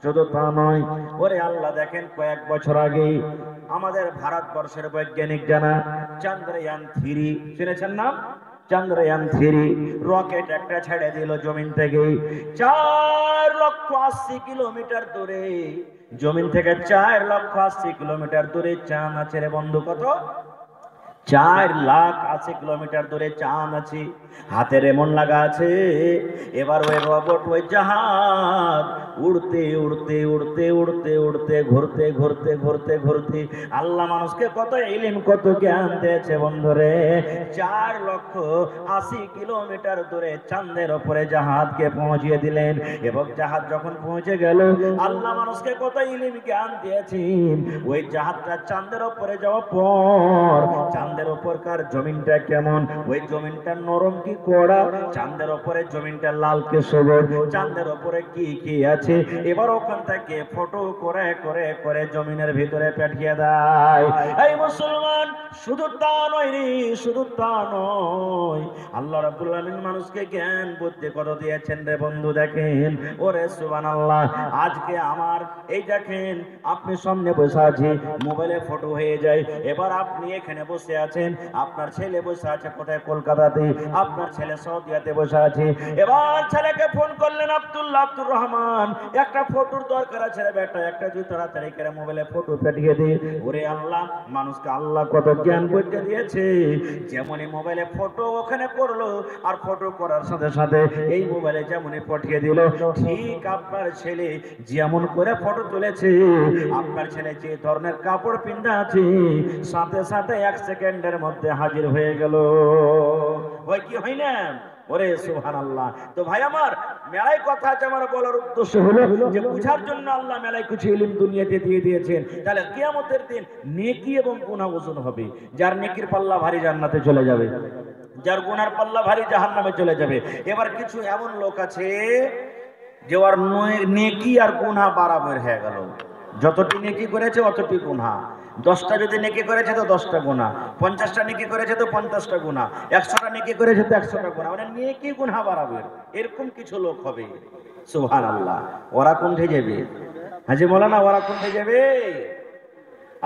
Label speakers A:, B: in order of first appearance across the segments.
A: শুধু তা নয়, ওরে আল্লাহ দেখেন কয়েক বছর আগে আমাদের ভারতবর্ষের বৈজ্ঞানিক জানা চন্দ্রয়ান 3 শুনেছেন নাম? চন্দ্রয়ান 3 রকেট একটা ছেড়ে দিল জমিন থেকে 4,80,000 কিলোমিটার দূরে। জমিন থেকে 4,80,000 কিলোমিটার দূরে চাঁদ আছে রে বন্ধু। কত? 4,80,000 কিলোমিটার দূরে চাঁদ আছে, হাতের এমন লাগা আছে। এবার ওই রোবট, ওই জাহাজ উড়তে উড়তে উড়তে উড়তে উড়তে ঘুরতে ঘুরতে ঘুরতে ঘুরতে আল্লাহ মানুষকে কত ইলম কত জ্ঞান দিয়েছে বন্ধুরে। 4,80,000 কিলোমিটার দূরে চাঁদের ওপরে জাহাজকে পৌঁছিয়ে দিলেন, এবং জাহাজ যখন পৌঁছে গেল আল্লাহ মানুষকে কত ইলম জ্ঞান দিয়েছেন। ওই জাহাজটা চাঁদের ওপরে যাওয়ার পর চাঁদের ওপরকার জমিনটা কেমন, ওই জমিনটা নরম কি কড়া, চাঁদের ওপরে জমিনটা লাল কি সবুজ, চাঁদের ওপরে কি কি আছে, এবার ওখান থেকে ফটো করে করে করে জমিনের ভিতরে পাঠিয়ে দেয়। এই মুসলমান, শুধু তা নয় রে, শুধু তা নয়, আল্লাহ রাব্বুল আলামিন মানুষকে জ্ঞান বুদ্ধি কত দিয়েছেন রে বন্ধু। দেখেন ওরে সুবহানাল্লাহ, আজকে আমার এই দেখেন আপনি সামনে বসে আছে, মোবাইলে ফটো হয়ে যায়। এবার আপনি এখানে বসে আছেন, আপনার ছেলে বসে আছে কোথায়? কলকাতাতে। আপনার ছেলে সৌদিয়াতে বসে আছে। এবার ছেলেকে ফোন করলেন, আব্দুল্লাহ, আব্দুর রহমান, একটা ফটোর দরকার আছে রে বেটা, একটা তুই তাড়াতাড়ি করে মোবাইলে ফটো পাঠিয়ে দে। ওরে আল্লাহ, মানুষকে আল্লাহ কত জ্ঞান বুদ্ধি দিয়েছে। যেমনই মোবাইলে ফটো ওখানে করলো, আর ফটো করার সাথে সাথে এই মোবাইলে যেমনই পাঠিয়ে দিল, ঠিক আপনার ছেলে যেমন করে ফটো তুলেছে, আপনার ছেলে যে ধরনের কাপড় পিন্ধা আছে, সাথে সাথে 1 সেকেন্ডের মধ্যে হাজির হয়ে গেল। ওই কি হয় না? ওরে সুবহানাল্লাহ। তো ভাই আমার, মেলায় কথা আছে, আমার বলার উদ্দেশ্য হলো যে বুঝার জন্য আল্লাহ মেলায় কিছু ইলম দুনিয়াতে দিয়ে দিয়েছেন। তাহলে কিয়ামতের দিন নেকি এবং গুনাহ ওজন হবে। যার নেকির পাল্লা ভারী জান্নাতে চলে যাবে, যার গুনার পাল্লা ভারী জাহান্নামে চলে যাবে। এবার কিছু এমন লোক আছে যে ওর নেকি আর গুনাহ বরাবর হয়ে গেল। যতটি নেকি করেছে অতটি গুনাহ। 10টা যদি নেকি করেছে তো 10টা গুনাহ, 50টা নেকি করেছে তো 50টা গুনাহ, 100টা নেকি করেছে তো 100টা গুনাহ, মানে নেকি গুনাহ বরাবর। এরকম কিছু লোক হবে, সুবহানাল্লাহ। ওরা কোনঠে যাবে? হাজী মাওলানা, ওরা কোনঠে যাবে?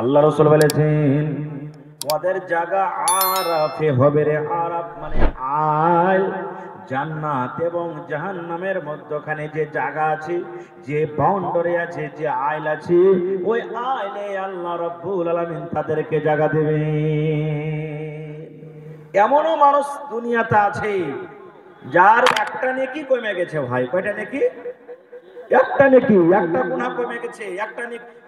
A: আল্লাহ রাসূল বলেছেন ওদের জায়গা আরাফে হবে রে। আরাফ মানে আল। জান্নাত এবং জাহান্নামের মধ্যখানে যে জায়গা আছে, যে বাউন্ডারি আছে, যে আইল আছে, ওই আইলে আল্লাহ রাব্বুল আলামিন তাদেরকে জায়গা দেবে। এমনও মানুষ দুনিয়াতে আছে যার একটা নেকি কমে গেছে। ভাই কয়টা নেকি? একটা নেকি, একটা গুনাহ কমে গেছে, একটা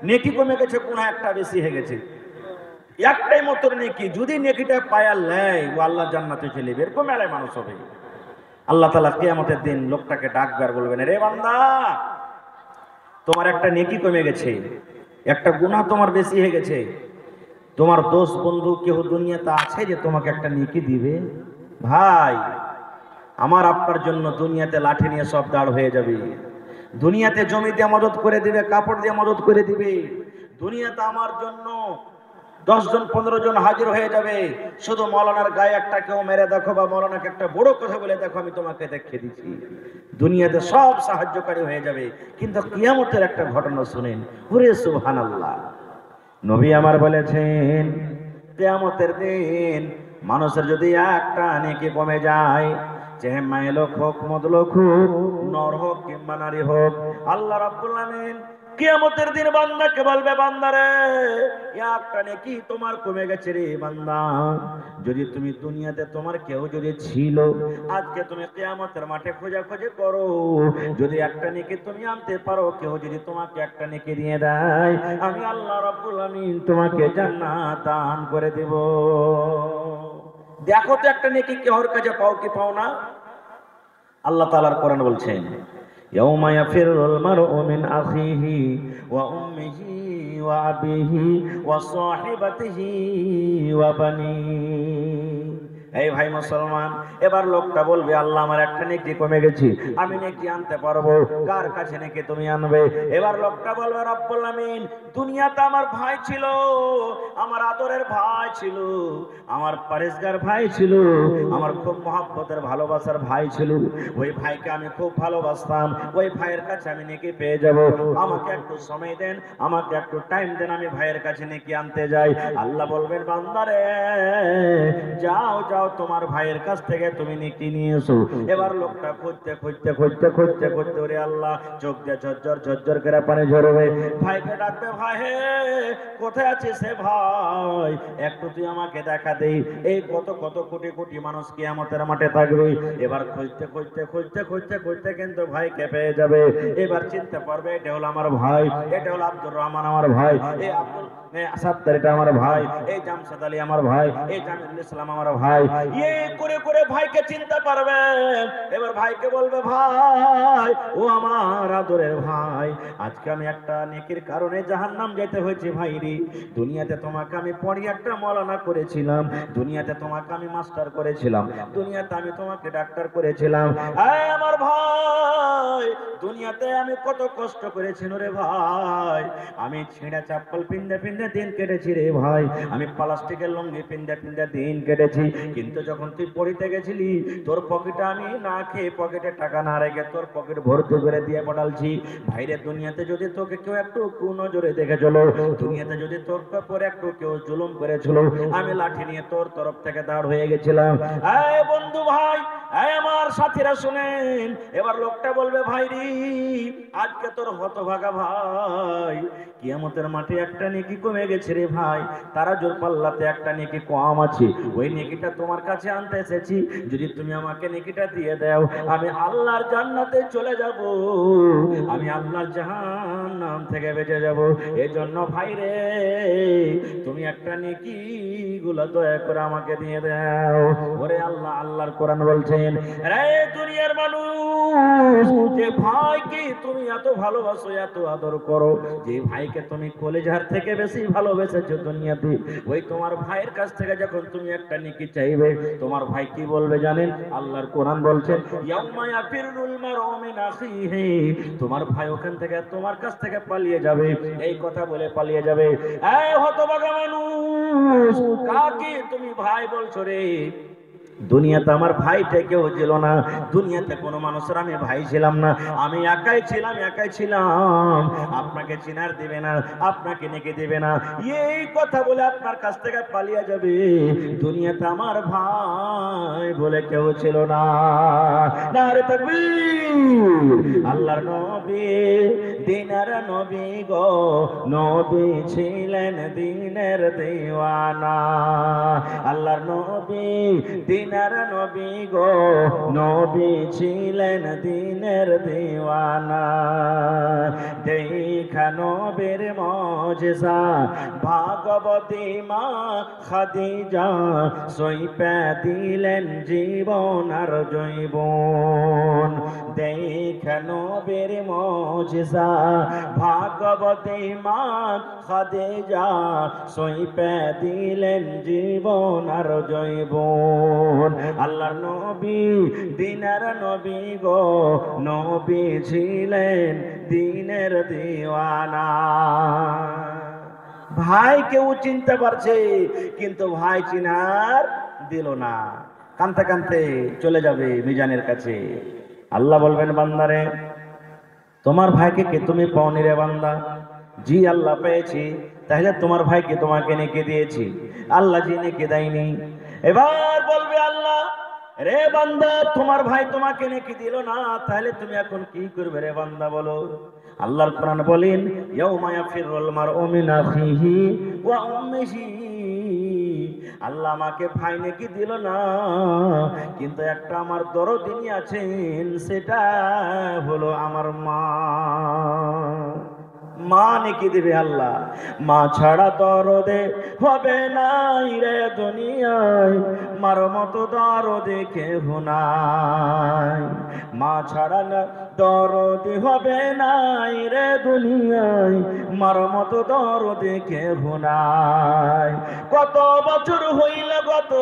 A: নেকি কমে গেছে, গুনাহ একটা বেশি হয়ে গেছে। একটাই মাত্র নেকি, যদি নেকিটা পায়া নেয় ও আল্লাহ জান্নাতে চলে যাবে। এরকম মেলায় মানুষ হবে। আল্লাহ তাআলা কিয়ামতের দিন লোকটাকে ডাকবে আর বলবেন, রে বান্দা, তোমার একটা নেকি কমে গেছে, একটা গুনাহ তোমার বেশি হয়ে গেছে। তোমার দোস্ত বন্ধু কেউ দুনিয়াতে আছে যে তোমাকে একটা নেকি দিবে? ভাই আমার আপনার জন্য দুনিয়াতে লাঠি নিয়ে সব দাঁড় হয়ে যাবে। দুনিয়াতে জমি দিয়ে মদত করে দিবে, কাপড় দিয়ে মদত করে দিবে। দুনিয়াতে আমার জন্য 10 জন 15 জন হাজির হয়ে যাবে। শুধু মৌলানার গায়ে একটা কেউ মেরে দেখো, বা মৌলানাকে একটা বড় কথা বলে দেখো, আমি তোমাকে দেখিয়ে দিচ্ছি। দুনিয়াতে সব সাহায্যকারী হয়ে যাবে। কিন্তু কিয়ামতের একটা ঘটনা শুনেন, ওরে সুবহানাল্লাহ। নবী আমার বলেছেন কিয়ামতের দিন মানুষের যদি একটা নেকি কমে যায়, চাহে মায়ে লোক হোক, মদ লোক হোক, নর হোক কিংবা নারী হোক, আল্লাহ রাব্বুল আলামিন কিয়ামতের দিন বান্দাকে বলবে, বান্দারে একটা নেকি তোমার কমে গেছে রে বান্দা। যদি তুমি দুনিয়াতে তোমার কেউ যদি ছিল, আজকে তুমি কিয়ামতের মাঠে খোঁজাখুঁজি করো, যদি একটা নেকি তুমি আনতে পারো, কেউ যদি তোমাকে একটা নেকি দিয়ে দেয়, আমি আল্লাহ রাব্বুল আলামিন তোমাকে জান্নাত দান করে দেব। দেখো তো একটা নেকি কেউর কাছে পাও কি পাও না? আল্লাহ তাআলার কোরআন বলছেন ইয়াউমা ইয়াফিরুল মারউ মিন আখিহি ওয়া উম্মিহি ওয়া আবিহি ওয়া সাহিবাতিহি ওয়া বানিহি। এই ভাই মুসলমান, এবার লোকটা বলবে আল্লাহ আমার একটা নেকি কমে গেছি, আমি নেকি আনতে পারবো, কার কাছে নেকি তুমি আনবে? এবার লোকটা বলবে রব্বুল আমিন, দুনিয়াতে আমার ভাই ছিল, আমার আদরের ভাই ছিল, আমার পরেশগার ভাই ছিল, আমার খুব মহব্বতের ভালোবাসার ভাই ছিল, ওই ভাইকে আমি খুব ভালোবাসতাম, ওই ভাইয়ের কাছে আমি নেকি পেয়ে যাব, আমাকে একটু সময় দেন, আমাকে একটু টাইম দেন, আমি ভাইয়ের কাছে নেকি আনতে যাই। আল্লাহ বলবেন বান্দারে যাও যাও, তোমার ভাইয়ের কাছ থেকে তুমি নেকি নিয়ে এসো। এবার লোকটা খুঁজতে খুঁজতে খুঁজতে খুঁজতে খুঁজতে, ওরে আল্লাহ, চোখ দিয়ে ঝরঝর ঝরঝর করে পানি ঝরবে, ভাইকে ডাকবে, ভাই হে কোথায় আছিস সে ভাই, একটু তুই আমাকে দেখা দেই। এই কত কত কোটি কোটি মানুষ কিয়ামতের মাঠে থাকবে, এবার খুঁজতে খুঁজতে খুঁজতে খুঁজতে খুঁজতে কিন্তু ভাইকে পেয়ে যাবে। এবার চিনতে পারবে এটা হলো আমার ভাই, এটা হলো আব্দুর রহমান আমার ভাই, এই আব্দুল সাত্তার এটা আমার ভাই, এই জামশেদ আলী আমার ভাই, এই জামিলুল ইসলাম আমার ভাই, এই করে করে ভাইকে চিনতে পারবে। এবার ভাইকে বলবে ভাই ও আমার আদরের ভাই, আজকে আমি একটা নেকির কারণে জাহান্নাম যেতে হয়েছে ভাই রে। দুনিয়াতে তোমাকে আমি পড়িয়ে একটা মওলানা করেছিলাম, দুনিয়াতে তোমাকে আমি মাস্টার করেছিলাম, দুনিয়াতে আমি তোমাকে ডাক্তার করেছিলাম। এই আমার ভাই, দুনিয়াতে আমি কত কষ্ট করেছি রে ভাই, আমি ছিঁড়া চাপ্পল পিন্ডে পিন্ডে দিন কেটেছি রে ভাই, আমি প্লাস্টিকের লুঙ্গি পিন্ডে পিন্ডে দিন কেটেছি, কিন্তু যখন তুই পড়িতে গেছিলি তোর পকেটে আমি না খেয়ে, পকেটে টাকা না রেখে তোর পকেট ভর্তি করে দিয়ে পাঠালছি। ভাইরে দুনিয়াতে যদি তোকে কেউ একটু কুনজরে দেখে চলো, দুনিয়াতে যদি তোর পরে একটু কেউ জুলুম করেছিল, আমি লাঠি নিয়ে তোর তরফ থেকে দাঁড় হয়ে গেছিলাম। এই বন্ধু ভাই, এই আমার সাথীরা শুনেন, এবার লোকটা বলবে ভাই রে আজকে তোর হতভাগা ভাই কিয়ামতের মাঠে একটা নেকি কমে গেছে রে ভাই, তারা জোর পাল্লাতে একটা নেকি কম আছে, ওই নেকিটা তোমার কাছে আনতে এসেছি, যদি তুমি আমাকে নেকিটা দিয়ে দাও আমি আল্লাহর জান্নাতে চলে যাব, আমি আল্লাহর জাহান্নাম থেকে বেঁচে যাব। এজন্য ভাই রে তুমি একটা নেকি গুলো দয়া করে আমাকে দিয়ে দাও। ওরে আল্লাহ, আল্লাহর কোরআন বলছেন, রে দুনিয়ার মানুষ, যে ভাইকে তুমি এত ভালোবাসো এত আদর করো, যে ভাইকে তুমি কলেজার থেকে বেশি ভালোবেসেছো দুনিয়াতে, ওই তোমার ভাইয়ের কাছ থেকে যখন তুমি একটা নেকি চাইবে, তোমার ভাই কি বলবে জানেন? আল্লাহর কোরআন বলছেন ইয়াউমা ইয়াফিরুল মারউ মিন আখিহি, তোমার ভাই ওখান থেকে তোমার কাছ থেকে পালিয়ে যাবে, এই কথা বলে পালিয়ে যাবে। এই হতভাগা মানুষ, কাকে তুমি ভাই বলছো রে? দুনিয়াতে আমার ভাইটা কেউ ছিল না, দুনিয়াতে কোনো মানুষের আমি ভাই ছিলাম না, আমি একাই ছিলাম, একাই ছিলাম, আপনাকে চিনার দিবে না, আপনাকে নেকে দিবে না, এই কথা বলে আপনার কাছ থেকে পালিয়ে যাবে। দুনিয়াতে আমার ভাই বলে কেউ ছিল না। নারে তাকবীর! আল্লাহর নবী দিনের নবী গো, নবী ছিলেন দিনের দিওয়ানা, আল্লাহর নবী দিনের নবী গো, নবী ছিলেন দিনের দিওয়ানা, দেখা নবীর মুজিজা ভাগবতী মা খাদিজা, সইপে দিলেন জীবন আর জৈবন, দেখা নবীর মুজিজা ভাগবতী মা খাদিজা, সইপে দিলেন জীবন আর জৈবন, আল্লাহর নবী দিনের নবী গো, নবী ছিলেন দিনের দিওয়ানা। ভাই কেউ চিনতে পারছে, কিন্তু ভাই চিনার দিল না, কানতে কানতে চলে যাবে মিজানের কাছে। আল্লাহ বলবেন বান্দারে তোমার ভাইকে কে তুমি পাওনি রে বান্দা? জি আল্লাহ পেয়েছি। তাহলে তোমার ভাইকে তোমাকে নেকে দিয়েছি, আল্লাহ জি নেকে দেয়নি। এবার বলবে আল্লাহ রে বান্দা তোমার ভাই তোমাকে নেকি দিল না, তাহলে তুমি এখন কি করবে রে বান্দা বলো? আল্লাহর কোরআন বলেন ইয়াউমা ইয়াফিরুল মারউ মিন আখিহি ওয়া উম্মিহি, আল্লাহ আমাকে ভাই নেকি দিল না, কিন্তু একটা আমার দরদিনী আছেন, সেটা হলো আমার মা। মা নেকি দিবে আল্লাহ, মা ছাড়া দরদে হবে নাই রে দুনিয়ায়, মার মতো দরদে কেহ নাই। মা ছাড়া না দরদি হবে নাই রে দুনিয়ায়, মার মতো দরদি কেহ নাই। কত বছর হইল গত,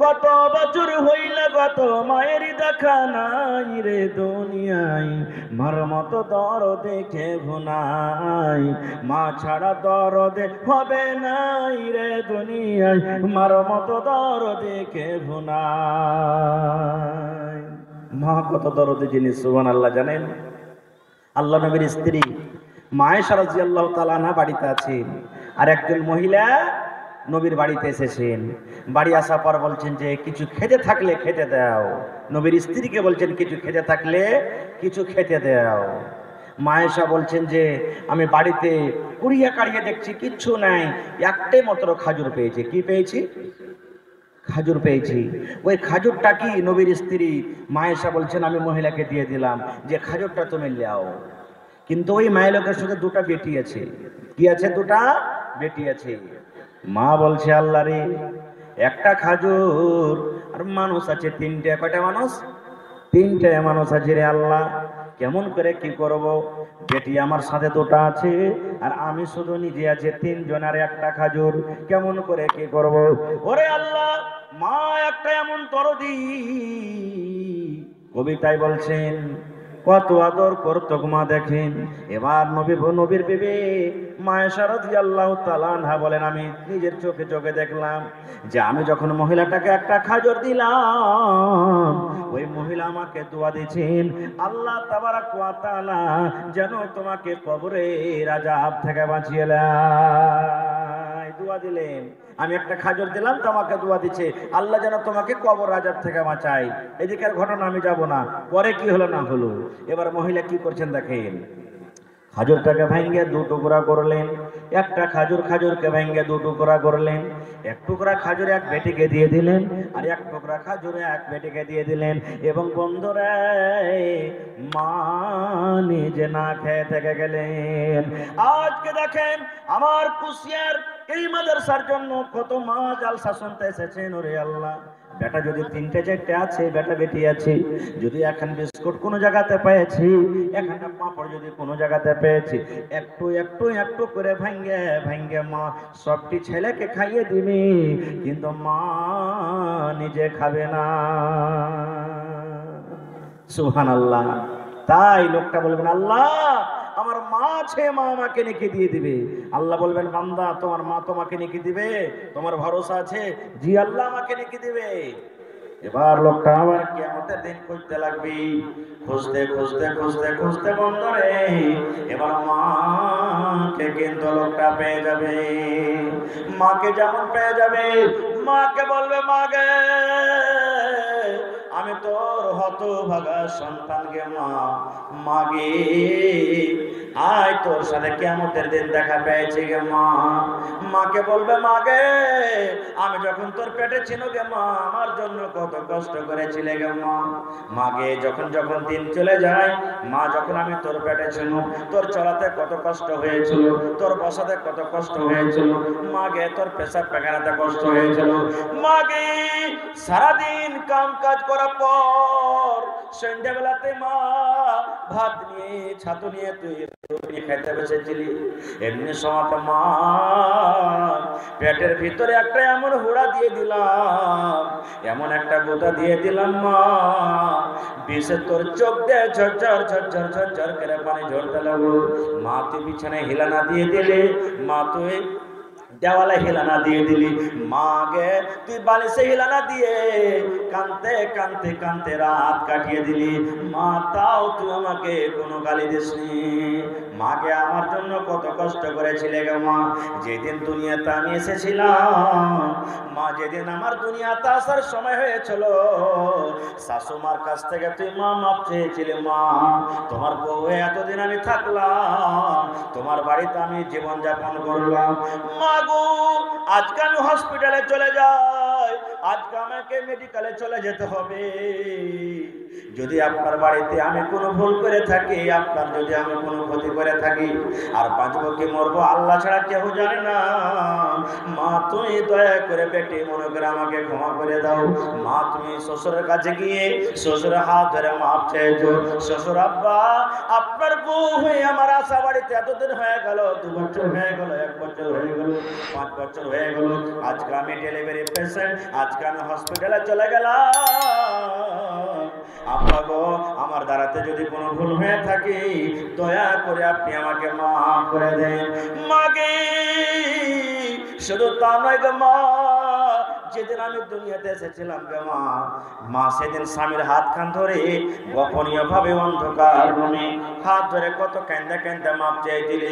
A: কত বছর হইল গত, মায়ের দেখা নাই রে দুনিয়ায়, মার মতো দরদি কেহ নাই। মা ছাড়া দরদে হবে নাই রে দুনিয়ায়, মার মতো দরদে কেহ নাই। মা কত দরদে জিনিস, সুবহানাল্লাহ। জানেন আল্লাহ নবীর স্ত্রী মা আয়েশা রাদিয়াল্লাহু তাআলা আনহা বাড়িতে আছেন, আর একজন মহিলা নবীর বাড়িতে এসেছেন। বাড়ি আসার পর বলছেন যে কিছু খেতে থাকলে খেতে দাও। নবীর স্ত্রীকে বলছেন কিছু খেতে থাকলে কিছু খেতে দাও। মা আয়েশা বলছেন যে আমি বাড়িতে কুড়িয়ে কাড়িয়ে দেখছি কিচ্ছু নাই, একটাই মাত্র খাজুর পেয়েছি। কি পেয়েছি? খাজুর পেয়েছি। ওই খাজুরটা কি? নবীর স্ত্রী মা আয়েশা বলছেন আমি মহিলাকে দিয়ে দিলাম যে খাজুরটা তুমি নাও। কিন্তু ওই মায়ের লোকের সাথে দুটা বেটি আছে। কি আছে? দুটা বেটি আছে। মা বলছে আল্লাহ রে, একটা খাজুর আর মানুষ আছে তিনটে। কয়টা মানুষ? তিনটে মানুষ আছে রে আল্লাহ, কেমন করে কি করব? বেটি আমার সাথে দুটা আছে আর আমি শুধু নিজে আছে তিনজন, আর একটা খাজুর, কেমন করে কি করব? ওরে আল্লাহ, মা একটা এমন দরদি, কবিতায় বলছেন কত আদর করতো মা। দেখেন এবার নবীর বিবি মা আয়েশা রাদিয়াল্লাহু তাআলা আনহা বলেন আমি নিজের চোখে চোখে দেখলাম যে আমি যখন মহিলাটাকে একটা খাজর দিলাম, ওই মহিলা আমাকে দোয়া দিয়েছেন, আল্লাহ তাবারাক ওয়া তাআলা যেন তোমাকে কবরের আযাব থেকে বাঁচিয়ে নেয়। দোয়া দিলেন, আমি একটা খাজর দিলাম তো আমাকে দোয়া দিচ্ছে আল্লাহ যেন তোমাকে কবর আযাব থেকে বাঁচাই। এদিকের ঘটনা আমি যাব না, পরে কি হলো না হলো। এবার মহিলা কি করছেন দেখেন, খাজুরটাকে ভেঙে দু টুকরা করলেন। একটা খাজুরকে ভেঙে দু টুকরা করলেন। এক টুকরা খাজুর এক বেটিকে দিয়ে দিলেন, আর এক টুকরা খাজুর এক বেটিকে দিয়ে দিলেন। এবং বন্ধুরা, মা নিজে না খেয়ে থেকে গেলেন। আজকে দেখেন আমার কুশিয়ার এই মাদ্রাসার জন্য কত মা জালসা শুনতে এসেছেন। ওরে আল্লাহ, বেটা যদি তিনটে চারটে আছে, বেটা বেটি আছে, যদি এখন বিস্কুট কোনো জায়গাতে পেয়েছি, এখানে পাঁপড় যদি কোনো জায়গাতে পেয়েছি, একটু একটু একটু করে ভাঙ্গে ভাঙ্গে মা সবটি ছেলেকে খাইয়ে দিবি, কিন্তু মা নিজে খাবে না। সুবহানাল্লাহ। তাই লোকটা বলবেন আল্লাহ আমার মা আছে, মা আমাকে নেকি দিয়ে দিবে। আল্লাহ বলবেন বান্দা তোমার মা তোমাকে নেকি দিবে? তোমার ভরসা আছে? জি আল্লাহ আমাকে নেকি দিবে। এবার লোকটা আবার কিয়ামতের দিন খুঁজতে লাগবে, খুঁজতে খুঁজতে খুঁজতে খুঁজতে বন্ধরে এবার মাকে কিন্তু লোকটা পেয়ে যাবে। মাকে যেমন পেয়ে যাবে, মাকে বলবে মাগে আমি তোর হতভাগা সন্তান গে মা, মাগে আয় তোর সাথে কিয়ামতের দিন দেখা পেয়েছি গে মা। মাকে বলবে মাগে আমি যখন তোর পেটে ছিল গে মা, আমার জন্য কত কষ্ট করেছিলে গে মা। মাগে যখন যখন দিন চলে যায়, মা যখন আমি তোর পেটে ছিল, তোর চলাতে কত কষ্ট হয়েছিল, তোর বসাতে কত কষ্ট হয়েছিল, মাগে তোর পেশাব পায়খানাতে কষ্ট হয়েছিল। মাগে সারাদিন কাম কাজ করার পর সন্ধ্যাবেলাতে মা ভাত নিয়ে ছাতু নিয়ে তুই খেতে বসেছিলি, এমনি সময় মা পেটের ভিতরে একটা এমন হুড়া দিয়ে দিলাম, এমন একটা গোটা দিয়ে দিলাম মা, বিষে তোর চোখ দিয়ে ঝরঝর ঝরঝর ঝরঝর করে পানি ঝরতে লাগলো। মা তুই বিছানায় হিলানা দিয়ে দিলে, মা তুই দেওয়ালে হিলানা দিয়ে দিলি, মাগে তুই বালিশে হিলানা দিয়ে কানতে কানতে কানতে রাত কাটিয়ে দিলি, মা তাও তুই আমাকে কোনো গালি দিসনি। মাকে আমার জন্য কত কষ্ট করেছিলে গো মা। যেদিন দুনিয়াতে আমি এসেছিলাম মা, যেদিন আমার দুনিয়াতে আসার সময় হয়েছিল, শাশুমার কাছ থেকে তুই মা মাপ চেয়েছিলে। মা তোমার বউ এতদিন আমি থাকলাম, তোমার বাড়িতে আমি জীবন যাপন করলাম, মা গো আজকে আমি হসপিটালে চলে যাই, আজকে আমাকে মেডিকেলে চলে যেতে হবে, যদি আপনার বাড়িতে আমি কোনো ভুল করে থাকি, আপনার যদি আমি কোনো ক্ষতি করে থাকি, আর বাঁচবো কি মরবো আল্লাহ ছাড়া কেউ জানে না। মা তুমি দয়া করে বেটি মনে করে আমাকে ক্ষমা করে দাও। মা তুমি শ্বশুরের কাছে গিয়ে শ্বশুরের হাত ধরে মাপ চেয়েছো, শ্বশুর আব্বা আপনার বউ হয়ে আমার আশা বাড়িতে এতদিন হয়ে গেল, 2 বছর হয়ে গেল, 1 বছর হয়ে গেল, 5 বছর হয়ে গেল, আজকে আমি ডেলিভারি পেশেন্ট, আজকে আমি হসপিটালে চলে গেলাম। আব্বা গো আমার দ্বারাতে যদি কোনো ভুল হয়ে থাকে দয়া করে আপনি আমাকে মাফ করে দেন। মাগে শুধু তা নয় গো মা, যেদিন আমি দুনিয়াতে এসেছিলাম গো মা, মা সেদিন স্বামীর হাত খান ধরে গোপনীয় ভাবে অন্ধকার রুমে হাত ধরে কত কান্দা কান্দা মাপ চেয়ে দিলে।